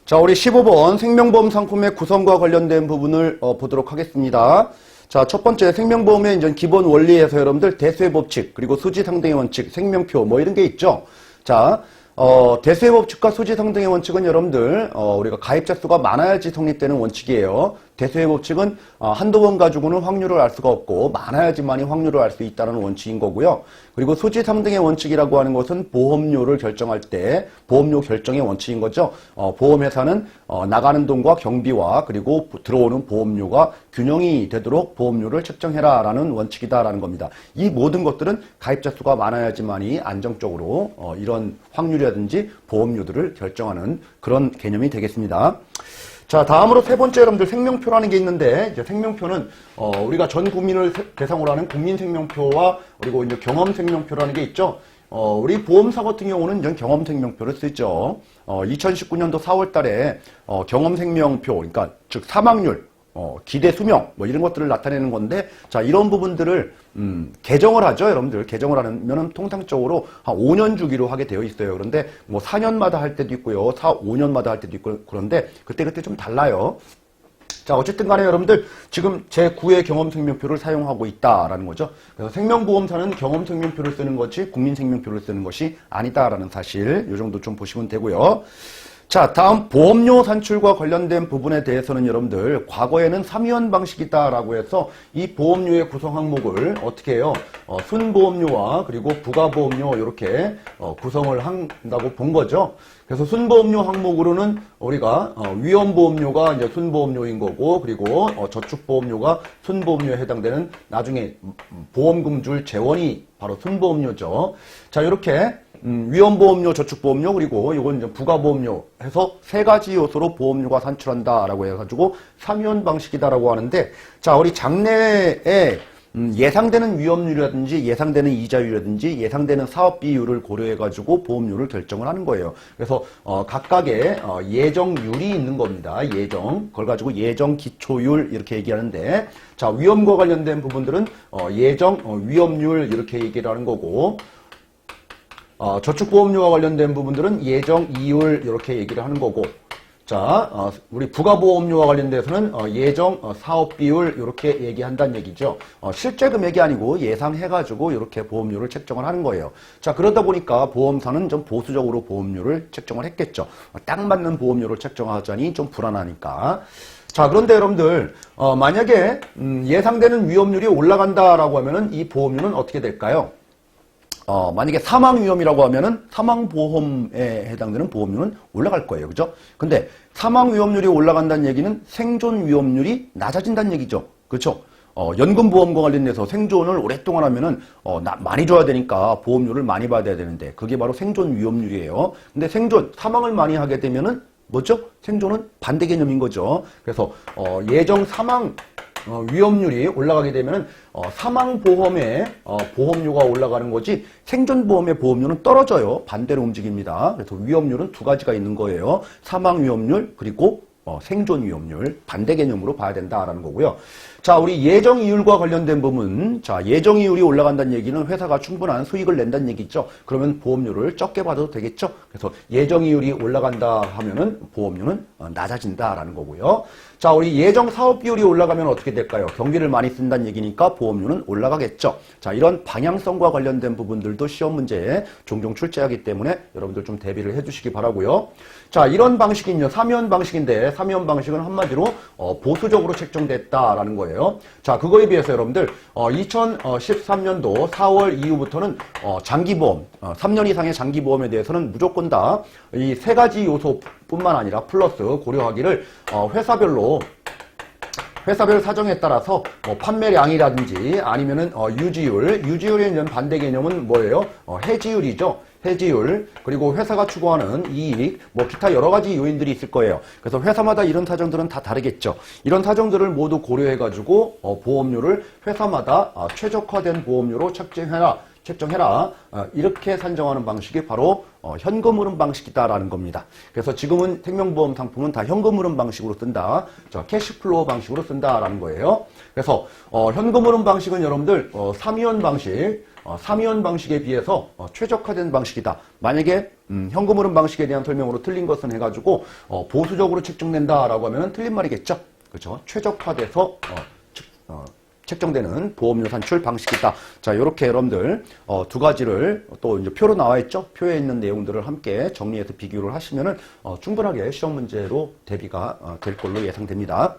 자, 우리 15번 생명보험 상품의 구성과 관련된 부분을 보도록 하겠습니다. 자, 첫 번째 생명보험의 이제 기본 원리에서 여러분들 대수의 법칙, 그리고 수지 상등의 원칙, 생명표 뭐 이런 게 있죠. 자, 대수의 법칙과 수지 상등의 원칙은 여러분들 우리가 가입자 수가 많아야지 성립되는 원칙이에요. 대수의 법칙은 한두 번 가지고는 확률을 알 수가 없고 많아야지만이 확률을 알 수 있다는 원칙인 거고요. 그리고 수지 상등의 원칙이라고 하는 것은 보험료를 결정할 때 보험료 결정의 원칙인 거죠. 보험회사는 나가는 돈과 경비와 그리고 들어오는 보험료가 균형이 되도록 보험료를 책정해라 라는 원칙이다라는 겁니다. 이 모든 것들은 가입자 수가 많아야지만이 안정적으로 이런 확률이라든지 보험료들을 결정하는 그런 개념이 되겠습니다. 자, 다음으로 세 번째 여러분들 생명표라는 게 있는데, 이제 생명표는, 우리가 전 국민을 대상으로 하는 국민생명표와 그리고 이제 경험생명표라는 게 있죠. 우리 보험사 같은 경우는 이제 경험생명표를 쓰죠. 2019년도 4월 달에, 경험생명표, 그러니까 즉 사망률, 기대 수명, 뭐 이런 것들을 나타내는 건데, 자, 이런 부분들을, 개정을 하죠, 여러분들. 개정을 하면은 통상적으로 한 5년 주기로 하게 되어 있어요. 그런데 뭐 4년마다 할 때도 있고요. 5년마다 할 때도 있고, 그런데 그때 좀 달라요. 자, 어쨌든 간에 여러분들 지금 제9의 경험생명표를 사용하고 있다라는 거죠. 그래서 생명보험사는 경험생명표를 쓰는 것이 국민생명표를 쓰는 것이 아니다라는 사실, 이 정도 좀 보시면 되고요. 자, 다음 보험료 산출과 관련된 부분에 대해서는 여러분들 과거에는 3위원 방식이다라고 해서 이 보험료의 구성 항목을 어떻게 해요? 순보험료와 그리고 부가보험료 이렇게 구성을 한다고 본 거죠. 그래서 순보험료 항목으로는 우리가 위험보험료가 이제 순보험료인 거고, 그리고 저축보험료가 순보험료에 해당되는 나중에 보험금 줄 재원이 바로 순보험료죠. 자, 이렇게 위험보험료, 저축보험료, 그리고 이건 이제 부가보험료 해서 세 가지 요소로 보험료가 산출한다라고 해가지고 3위원 방식이다라고 하는데, 자, 우리 장래에 예상되는 위험률이라든지 예상되는 이자율이라든지 예상되는 사업비율을 고려해가지고 보험료를 결정을 하는 거예요. 그래서 각각의 예정률이 있는 겁니다. 예정. 그걸 가지고 예정 기초율 이렇게 얘기하는데, 자, 위험과 관련된 부분들은 예정 위험률 이렇게 얘기를 하는 거고, 저축보험료와 관련된 부분들은 예정 이율 이렇게 얘기를 하는 거고, 자, 우리 부가보험료와 관련돼서는 예정 사업비율 이렇게 얘기한다는 얘기죠. 실제 금액이 아니고 예상해가지고 이렇게 보험료를 책정을 하는 거예요. 자, 그러다 보니까 보험사는 좀 보수적으로 보험료를 책정을 했겠죠. 딱 맞는 보험료를 책정하자니 좀 불안하니까. 자, 그런데 여러분들 만약에 예상되는 위험률이 올라간다라고 하면은 이 보험료는 어떻게 될까요? 만약에 사망위험이라고 하면은 사망보험에 해당되는 보험료는 올라갈 거예요. 그죠? 근데 사망위험률이 올라간다는 얘기는 생존위험률이 낮아진다는 얘기죠. 그렇죠? 연금보험과 관련돼서 생존을 오랫동안 하면은, 많이 줘야 되니까 보험료를 많이 받아야 되는데, 그게 바로 생존위험률이에요. 근데 사망을 많이 하게 되면은, 뭐죠? 생존은 반대 개념인 거죠. 그래서, 예정 사망, 위험률이 올라가게 되면은 사망보험의 보험료가 올라가는 거지 생존보험의 보험료는 떨어져요. 반대로 움직입니다. 그래서 위험률은 두 가지가 있는 거예요. 사망위험률 그리고 생존위험률 반대 개념으로 봐야 된다라는 거고요. 자, 우리 예정이율과 관련된 부분, 자, 예정이율이 올라간다는 얘기는 회사가 충분한 수익을 낸다는 얘기죠. 그러면 보험료를 적게 받아도 되겠죠. 그래서 예정이율이 올라간다 하면은 보험료는 낮아진다라는 거고요. 자, 우리 예정 사업 비율이 올라가면 어떻게 될까요? 경비를 많이 쓴다는 얘기니까 보험료는 올라가겠죠. 자, 이런 방향성과 관련된 부분들도 시험 문제에 종종 출제하기 때문에 여러분들 좀 대비를 해주시기 바라고요. 자, 이런 방식은요, 3위원 방식인데 3위원 방식은 한마디로 보수적으로 책정됐다라는 거예요. 자, 그거에 비해서 여러분들 2013년도 4월 이후부터는 장기보험, 3년 이상의 장기보험에 대해서는 무조건 다 이 세 가지 요소뿐만 아니라 플러스 고려하기를 회사별 사정에 따라서 판매량이라든지 아니면은 유지율에 있는 반대 개념은 뭐예요? 해지율이죠. 해지율, 그리고 회사가 추구하는 이익, 뭐 기타 여러 가지 요인들이 있을 거예요. 그래서 회사마다 이런 사정들은 다 다르겠죠. 이런 사정들을 모두 고려해가지고 보험료를 회사마다 최적화된 보험료로 책정해라. 이렇게 산정하는 방식이 바로 현금흐름 방식이다라는 겁니다. 그래서 지금은 생명보험 상품은 다 현금흐름 방식으로 쓴다. 캐시플로우 방식으로 쓴다라는 거예요. 그래서 현금흐름 방식은 여러분들 3위원 방식에 비해서 최적화된 방식이다. 만약에 현금 흐름 방식에 대한 설명으로 틀린 것은 해가지고 보수적으로 책정된다라고 하면 틀린 말이겠죠. 그렇죠? 최적화돼서 책정되는 보험료 산출 방식이다. 자, 이렇게 여러분들 두 가지를 또 이제 표로 나와 있죠. 표에 있는 내용들을 함께 정리해서 비교를 하시면은 충분하게 시험 문제로 대비가 될 걸로 예상됩니다.